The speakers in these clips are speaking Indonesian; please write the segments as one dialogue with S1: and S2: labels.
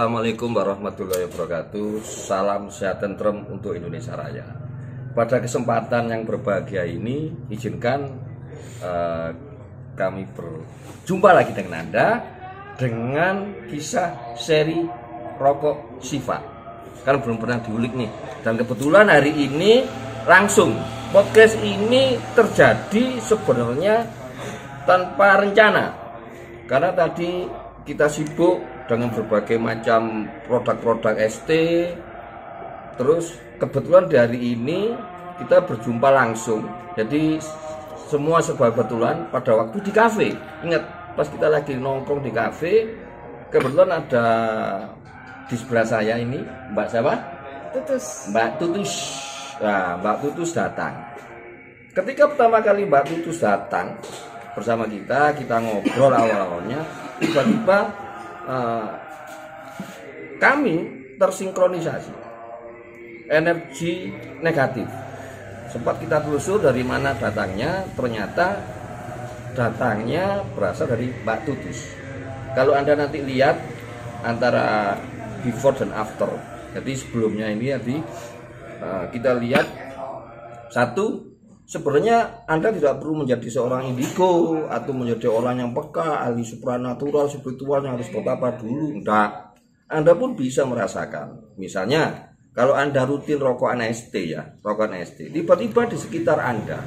S1: Assalamualaikum warahmatullahi wabarakatuh. Salam sehat tentrem untuk Indonesia Raya. Pada kesempatan yang berbahagia ini, izinkan kami berjumpa lagi dengan Anda dengan kisah seri rokok Siva. Kan belum pernah diulik nih. Dan kebetulan hari ini langsung podcast ini terjadi sebenarnya tanpa rencana. Karena tadi kita sibuk dengan berbagai macam produk-produk ST. Terus kebetulan di hari ini kita berjumpa langsung. Jadi semua serba kebetulan pada waktu di kafe. Ingat, pas kita lagi nongkrong di kafe, kebetulan ada di sebelah saya ini Mbak siapa?
S2: Tutus.
S1: Mbak Tutus. Nah, Mbak Tutus datang. Ketika pertama kali Mbak Tutus datang bersama kita ngobrol awal-awalnya, tiba-tiba kami tersinkronisasi energi negatif. Sempat kita telusur dari mana datangnya, ternyata datangnya berasal dari Mbak Tutus. Kalau Anda nanti lihat antara before dan after, jadi sebelumnya ini tadi kita lihat satu, sebenarnya Anda tidak perlu menjadi seorang indigo atau menjadi orang yang peka, ahli supranatural, spiritual yang harus bertapa dulu. Enggak. Anda pun bisa merasakan. Misalnya, kalau Anda rutin rokok NST ya, rokok NST, tiba-tiba di sekitar Anda,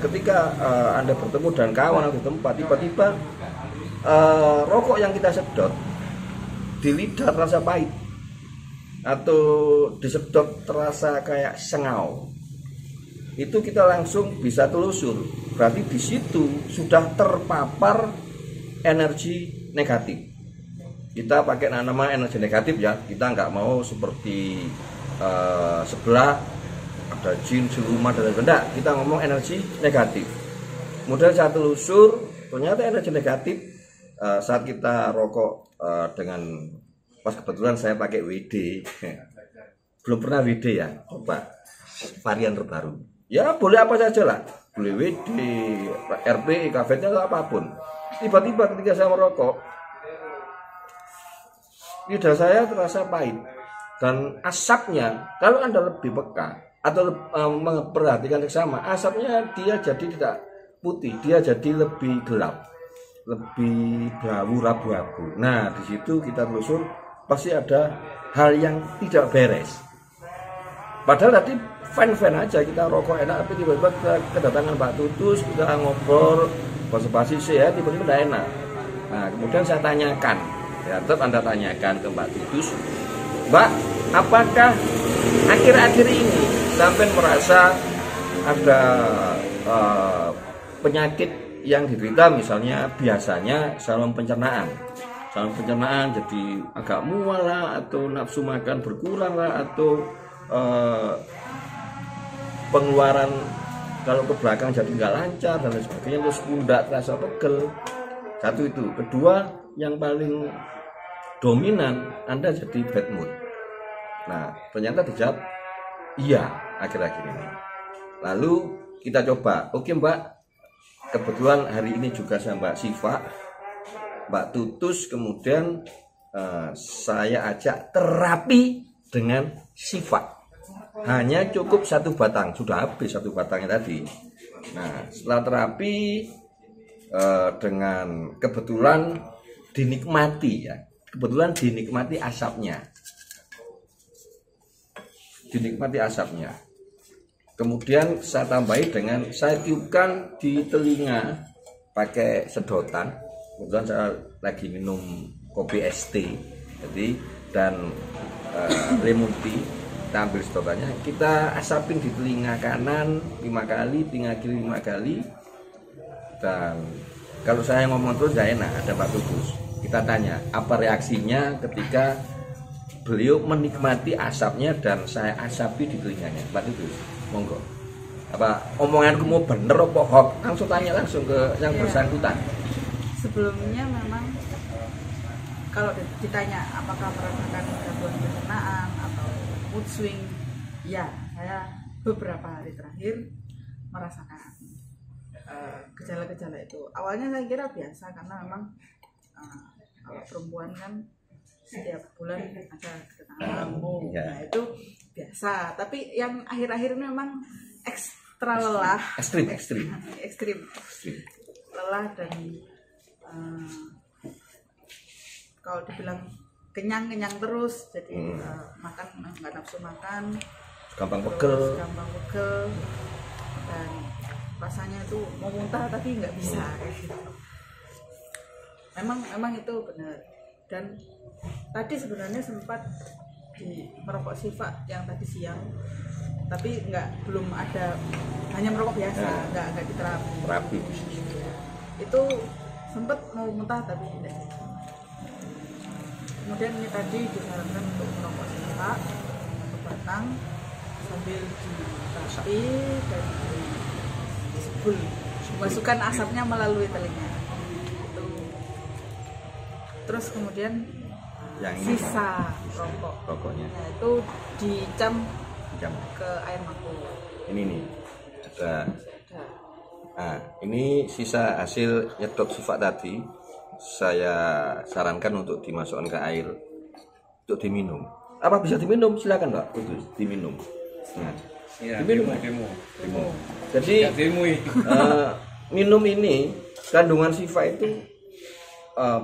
S1: ketika Anda bertemu dengan kawan atau tempat, tiba-tiba rokok yang kita sedot di lidah terasa pahit atau disedot terasa kayak sengau. Itu kita langsung bisa telusur, berarti di situ sudah terpapar energi negatif. Kita pakai nama energi negatif ya, kita nggak mau seperti sebelah ada jin, siluman dan lain-lain. Kita ngomong energi negatif. Kemudian saya telusur, ternyata energi negatif saat kita rokok dengan, pas kebetulan saya pakai WD, belum pernah WD ya, coba varian terbaru. Ya boleh apa saja lah, boleh WD, RP, kafetnya atau apapun. Tiba-tiba ketika saya merokok, lidah saya terasa pahit dan asapnya, kalau Anda lebih peka atau memperhatikan seksama, asapnya dia jadi tidak putih, dia jadi lebih gelap, lebih bau abu-abu. Nah di situ kita telusur pasti ada hal yang tidak beres. Padahal tadi fan aja, kita rokok enak, tapi tiba-tiba kita kedatangan Mbak Tutus, kita ngobrol basa-basi sehat, tiba-tiba tidak enak. Nah kemudian saya tanyakan, ya tetap Anda tanyakan ke Mbak Tutus, Mbak, apakah akhir-akhir ini sampai merasa ada penyakit yang diderita, misalnya biasanya saluran pencernaan jadi agak mual lah, atau nafsu makan berkurang lah, atau pengeluaran kalau ke belakang jadi nggak lancar dan lain sebagainya, terus pundak terasa pegel. Satu itu. Kedua, yang paling dominan, Anda jadi bad mood. Nah ternyata dijawab iya akhir-akhir ini. Lalu kita coba, oke Mbak, kebetulan hari ini juga sama Mbak Siva, Mbak Tutus, kemudian saya ajak terapi dengan Siva. Hanya cukup satu batang, sudah habis satu batangnya tadi. Nah setelah terapi dengan kebetulan dinikmati ya, dinikmati asapnya, kemudian saya tambahi dengan saya tiupkan di telinga pakai sedotan. Kebetulan saya lagi minum kopi ST jadi, dan lemon tea. Kita ambil sedotannya, kita asapin di telinga kanan 5 kali, telinga kiri 5 kali. Dan kalau saya ngomong terus gak enak, ada Pak Tutus. Kita tanya apa reaksinya ketika beliau menikmati asapnya dan saya asapi di telinganya. Pak Tutus, monggo. Apa omonganku mau bener apa hoax? Langsung tanya langsung ke yang bersangkutan.
S2: Sebelumnya memang kalau ditanya apakah merasakan gangguan pencernaan atau mood swing, ya saya beberapa hari terakhir merasakan gejala-gejala itu. Awalnya saya kira biasa karena memang kalau perempuan kan setiap bulan ada kedatangan tamu.
S1: Iya.
S2: Nah itu biasa. Tapi yang akhir-akhir ini memang ekstra lelah.
S1: Ekstrim.
S2: Lelah dan kalau dibilang kenyang terus, jadi makan nggak nafsu makan,
S1: Gampang
S2: terus
S1: pegel.
S2: gampang pegel, dan rasanya itu mau muntah tapi nggak bisa kayak gitu. Memang itu benar. Dan tadi sebenarnya sempat di merokok Siva yang tadi siang, tapi belum ada, hanya merokok biasa, nggak diterapi.
S1: Terapi.
S2: Itu sempat mau muntah tapi tidak. Kemudian ini tadi disarankan untuk merokok Siva satu batang sambil diterapi dan disebul, masukkan asapnya melalui telinga. Terus kemudian
S1: Yang ini
S2: sisa
S1: rokoknya.
S2: nah, itu dicam
S1: Jam.
S2: ke air mangkuk.
S1: Ini nih. Ada.
S2: Nah,
S1: Nah, ini sisa hasil nyedot Siva tadi. Saya sarankan untuk dimasukkan ke air untuk diminum. Apa bisa diminum? Silakan Pak, untuk diminum. Nah, diminum. Jadi minum ini kandungan Siva itu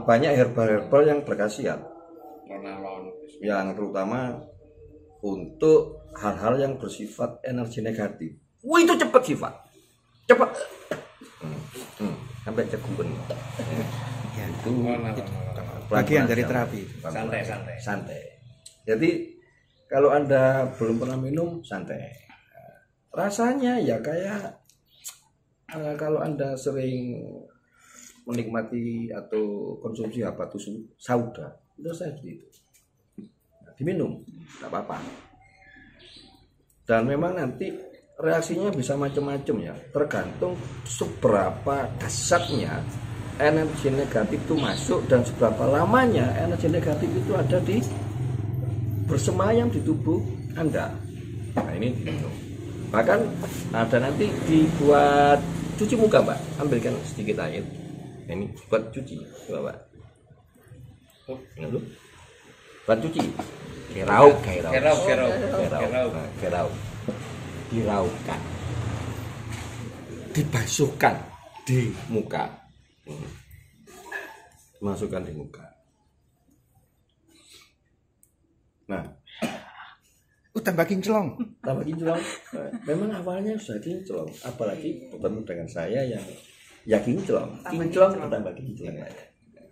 S1: banyak herbal-herbal yang berkhasiat, yang terutama untuk hal-hal yang bersifat energi negatif. Wah itu cepat Siva, cepat. Sampai cegupen. Ya, itu
S3: bagian dari terapi.
S1: Santai. Jadi kalau Anda belum pernah minum, santai. Rasanya ya kayak kalau Anda sering menikmati atau konsumsi apa tuh sauda, itu saya seperti itu. Nah, diminum, nggak apa-apa. Dan memang nanti reaksinya bisa macam-macam ya, tergantung seberapa dahsyatnya energi negatif itu masuk dan seberapa lamanya energi negatif itu ada di bersemayam di tubuh Anda. Nah ini diminum. Bahkan ada nanti dibuat cuci muka Pak, ambilkan sedikit air. Ini buat cuci, coba Pak. Ini dulu. Buat cuci. Kerau. Diraukan. Dibasuhkan di muka. Masukkan di muka. Nah,
S3: Tambah kinclong.
S1: tambah kinclong. Memang awalnya sudah kinclong, apalagi bertemu dengan saya yang ya kinclong tambah kinclong.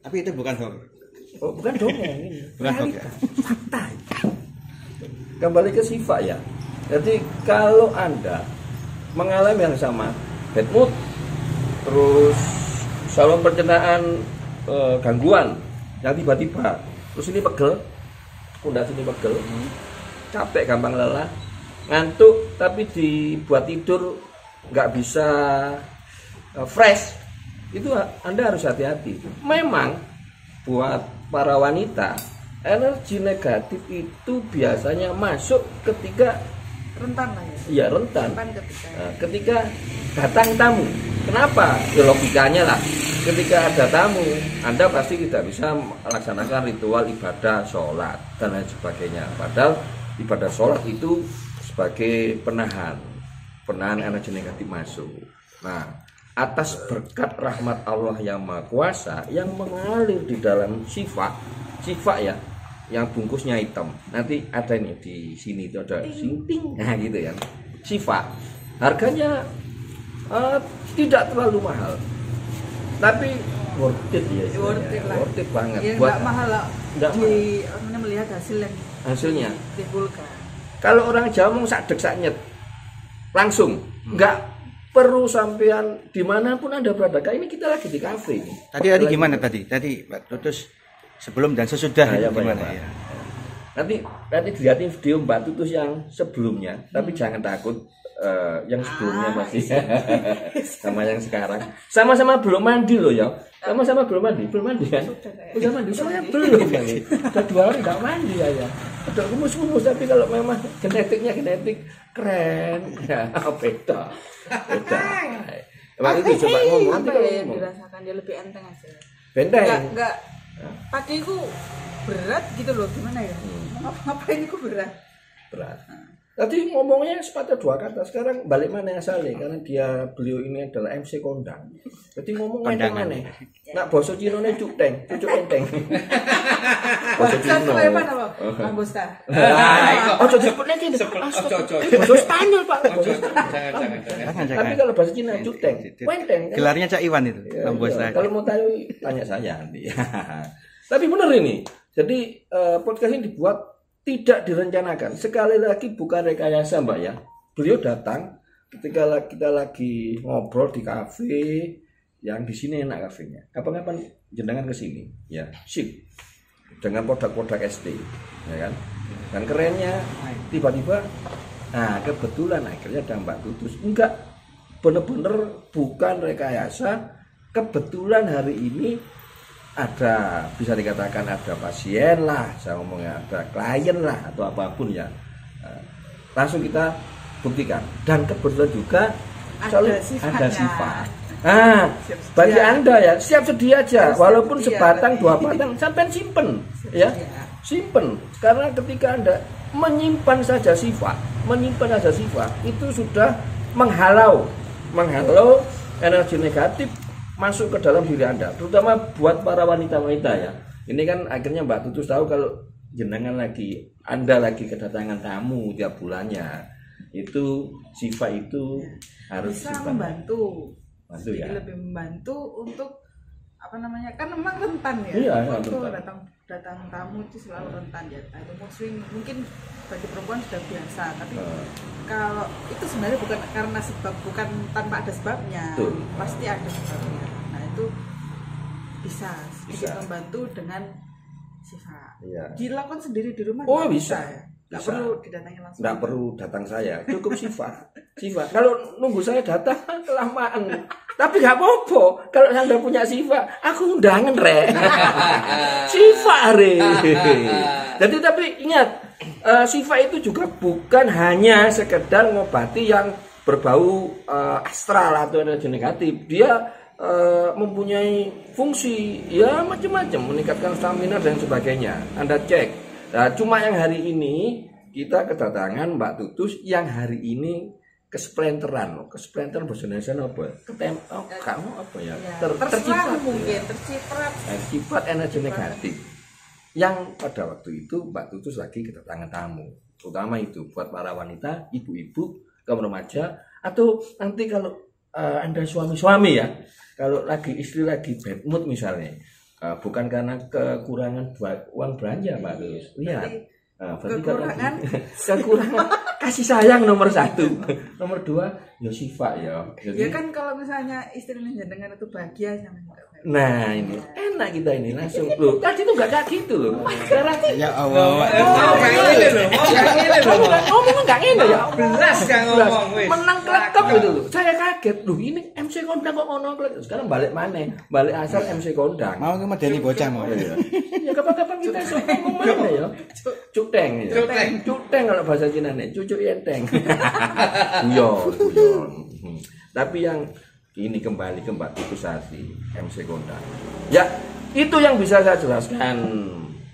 S3: Tapi itu bukan hoax.
S1: Oh, bukan dongeng ini.
S3: Bukan hoax ya.
S1: Fakta. Kembali ke Siva ya. Jadi kalau Anda mengalami yang sama, bad mood, terus saluran pencernaan gangguan yang tiba-tiba, terus ini pegel, pundak sini pegel, capek, gampang lelah, ngantuk, tapi dibuat tidur nggak bisa fresh, itu Anda harus hati-hati. Memang buat para wanita energi negatif itu biasanya masuk ketika
S2: rentan lah ya.
S1: iya rentan
S2: ketika
S1: datang tamu. Kenapa? Ya logikanya lah, ketika ada tamu Anda pasti tidak bisa melaksanakan ritual ibadah sholat dan lain sebagainya, padahal ibadah sholat itu sebagai penahan energi negatif masuk. Nah, atas berkat rahmat Allah yang Maha Kuasa yang mengalir di dalam Siva ya, yang bungkusnya hitam. Nanti ada ini di sini itu ada sinting, nah gitu ya. Siva harganya tidak terlalu mahal, tapi worth it ya. Worth it banget.
S2: Ya,
S1: buat
S2: nggak mahal lah. Melihat hasilnya ditimbulkan.
S1: Kalau orang Jawa mau sak dek sak nyet langsung, nggak perlu sampean dimanapun Anda berada. Kayak ini kita lagi di kafe.
S3: Tadi gimana tadi? Tadi Mbak Tutus sebelum dan sesudah itu gimana ya?
S1: Nanti dilihatin video Mbak Tutus yang sebelumnya, tapi jangan takut, yang sebelumnya masih sama yang sekarang. Sama-sama belum mandi loh ya. Sama-sama belum mandi kan? Udah mandi, saya belum mandi. Udah 2 hari nggak mandi ya. Udah kumus-kumus, tapi kalau memang genetik keren, ya beda. Emang itu coba ngomong nanti kalau ngomong.
S2: Dirasakan dia lebih enteng aja.
S1: Benteng.
S2: Enggak Pagi itu berat gitu loh, gimana ya? Ngapain itu berat?
S1: Tadi ngomongnya sepatah dua kata, sekarang balik mana asalnya? Karena beliau ini adalah MC kondang. Jadi ngomongnya mana? Nak boso Cino nih cuk enteng. Boso Cino.
S2: Bang Bosta.
S1: Ojo disebutnya gini. Boso Spanyol Pak.
S3: Jangan.
S1: Tapi kalau bahasa Cina cuk enteng.
S3: Gelarnya Cak Iwan itu, Bang Bosta.
S1: Kalau mau tahu tanya saya nanti. Tapi benar ini. Jadi podcast ini dibuat tidak direncanakan. Sekali lagi bukan rekayasa Mbak ya. Beliau datang ketika kita lagi ngobrol di kafe yang di sini enak kafenya. Kapan-kapan jenengan ke sini ya. Sip. Dengan produk-produk ST ya kan. Dan kerennya tiba-tiba kebetulan akhirnya ada Mbak Tutus. Enggak, bener-bener bukan rekayasa. Kebetulan hari ini ada, bisa dikatakan ada pasien lah, saya ngomongnya ada klien lah atau apapun ya. Langsung kita buktikan. Dan kebetulan juga ada sifat. Bagi Anda ya siap sedia aja, walaupun sebatang dua batang sampai simpen ya, simpen. Karena ketika Anda menyimpan saja sifat itu sudah menghalau energi negatif masuk ke dalam diri Anda, terutama buat para wanita-wanita ya. Ini kan akhirnya Mbak Tutus tahu kalau Anda lagi kedatangan tamu tiap bulannya, itu sifat itu harus
S2: bisa
S1: simpan.
S2: membantu
S1: ya.
S2: Lebih membantu untuk kan memang rentan ya.
S1: Iya,
S2: untuk
S1: rentan.
S2: datang tamu itu selalu rentan ya. Itu mungkin bagi perempuan sudah biasa, tapi kalau itu sebenarnya bukan tanpa ada sebabnya.
S1: Tuh.
S2: Pasti ada sebabnya. Nah itu bisa sedikit membantu dengan sifat.
S1: Iya.
S2: Dilakukan sendiri di rumah.
S1: Oh bisa.
S2: Ya. Nggak
S1: Bisa.
S2: perlu didatangi langsung.
S1: Nggak perlu datang saya, cukup sifat. Kalau nunggu saya datang kelamaan. Tapi nggak apa-apa. Kalau Anda punya sifat, aku undangan sifat Jadi tapi ingat, sifat itu juga bukan hanya sekedar ngobati yang berbau astral atau energi negatif. Dia mempunyai fungsi ya macam-macam, meningkatkan stamina dan sebagainya. Anda cek. Nah, cuma yang hari ini kita kedatangan Mbak Tutus yang hari ini kesplenteran bahasa Indonesia apa? Kamu apa ya? Terciprat energi negatif. Yang pada waktu itu Mbak Tutus lagi kedatangan tamu. Terutama itu buat para wanita, ibu-ibu, kaum remaja, atau nanti kalau Anda suami-suami ya, kalau istri lagi bad mood misalnya. Bukan karena kekurangan uang belanja Mbak Tutus. Lihat. Kekurangan kasih sayang nomor 1. Nomor 2 ya sifat ya.
S2: Jadi, ya kan kalau misalnya istri jenengan itu bahagia sama juga.
S1: Nah ini enak kita ini langsung loh. Tadi itu nggak kayak gitu loh. Sekarang
S3: ya Allah.
S1: Ngomong nggak enak ya.
S4: Belas kan ngomong.
S1: Menang klekep gitu loh. Saya kaget loh ini MC kondang kok ngono klek. Sekarang balik mana? Balik asal MC kondang.
S3: Mau ngedeni bocah mau.
S1: Ya kapan-kapan kita ngomong mana ya. Cuteng ya. Cuteng kalau bahasa Cina nih. Cucu enteng. Guyon. Tapi yang ini kembali ke Mbak Tutus Sari, MC Kondang. Ya, itu yang bisa saya jelaskan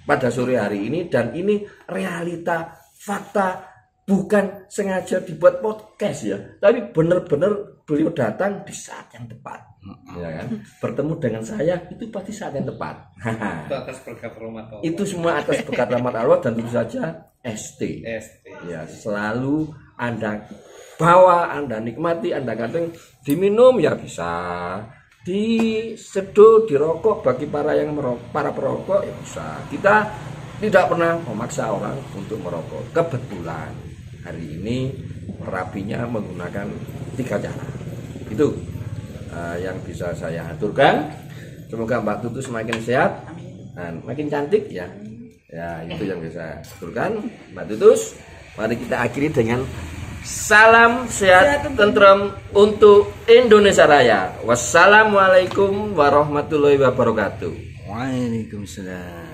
S1: pada sore hari ini, dan ini realita, fakta, bukan sengaja dibuat podcast ya, tapi benar-benar beliau datang di saat yang tepat, ya kan? Bertemu dengan saya itu pasti saat yang tepat.
S4: Itu atas berkat rahmat Allah.
S1: Itu semua atas berkat rahmat Allah, dan tentu saja ST. Ya, selalu Anda bawa, Anda nikmati, Anda kadang diminum ya bisa, diseduh, dirokok bagi para perokok ya bisa. Kita tidak pernah memaksa orang untuk merokok. Kebetulan hari ini terapinya menggunakan 3 cara. Itu yang bisa saya aturkan. Semoga Mbak Tutus semakin sehat dan makin cantik ya. Ya itu yang bisa saya aturkan Mbak Tutus. Mari kita akhiri dengan salam sehat tentrem untuk Indonesia Raya. Wassalamualaikum warahmatullahi wabarakatuh.
S3: Waalaikumsalam.